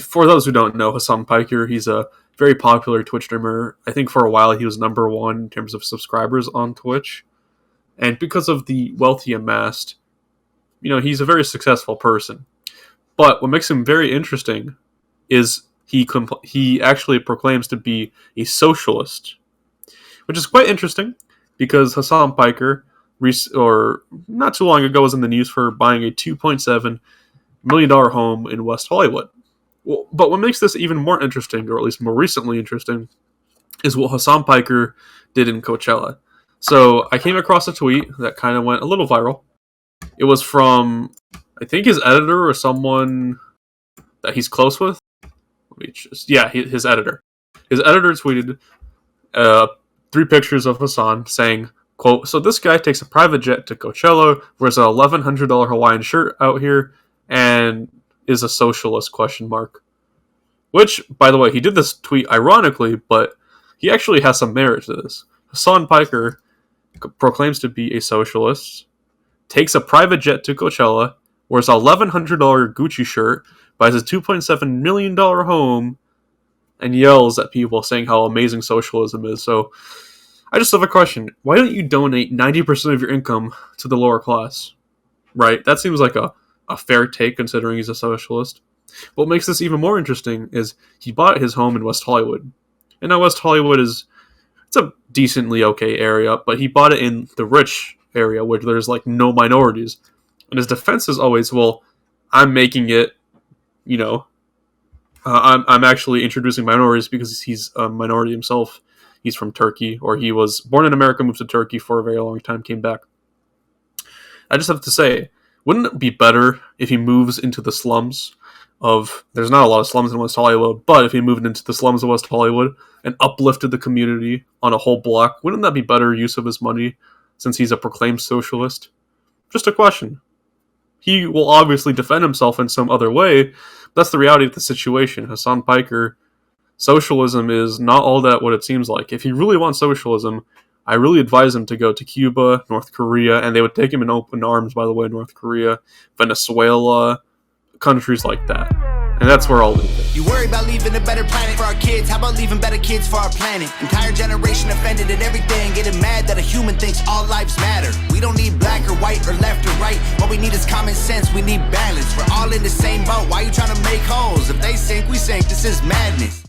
For those who don't know, Hassan Piker, he's a very popular Twitch streamer. I think for a while he was number one in terms of subscribers on Twitch. And because of the wealth he amassed, he's a very successful person. But what makes him very interesting is he actually proclaims to be a socialist, which is quite interesting because Hassan Piker, not too long ago, was in the news for buying a $2.7 million home in West Hollywood. Well, but what makes this even more interesting, or at least more recently interesting, is what Hassan Piker did in Coachella. So I came across a tweet that kind of went a little viral. It was from, I think, his editor or someone that he's close with. His editor. His editor tweeted 3 pictures of Hassan saying, quote, "So this guy takes a private jet to Coachella, wears an $1,100 Hawaiian shirt out here, and is a socialist, ? Which, by the way, he did this tweet ironically, but he actually has some merit to this. Hassan Piker proclaims to be a socialist, takes a private jet to Coachella, wears a $1,100 Gucci shirt, buys a $2.7 million home, and yells at people saying how amazing socialism is. So, I just have a question. Why don't you donate 90% of your income to the lower class? Right? That seems like a fair take considering he's a socialist. What makes this even more interesting is he bought his home in West Hollywood. And now West Hollywood it's a decently okay area, but he bought it in the rich area where there's like no minorities. And his defense is always, well, I'm making it, I'm actually introducing minorities because he's a minority himself. He's from Turkey, or he was born in America, moved to Turkey for a very long time, came back. I just have to say, wouldn't it be better if he moves into the slums there's not a lot of slums in West Hollywood, but if he moved into the slums of West Hollywood and uplifted the community on a whole block, wouldn't that be better use of his money since he's a proclaimed socialist? Just a question. He will obviously defend himself in some other way. That's the reality of the situation. Hassan Piker, socialism is not all that what it seems like. If he really wants socialism, I really advise him to go to Cuba, North Korea, and they would take him in open arms, by the way, North Korea, Venezuela, countries like that. And that's where I'll leave it. You worry about leaving a better planet for our kids. How about leaving better kids for our planet? Entire generation offended at everything, getting mad that a human thinks all lives matter. We don't need black or white or left or right. What we need is common sense, we need balance. We're all in the same boat. Why you trying to make holes? If they sink, we sink. This is madness.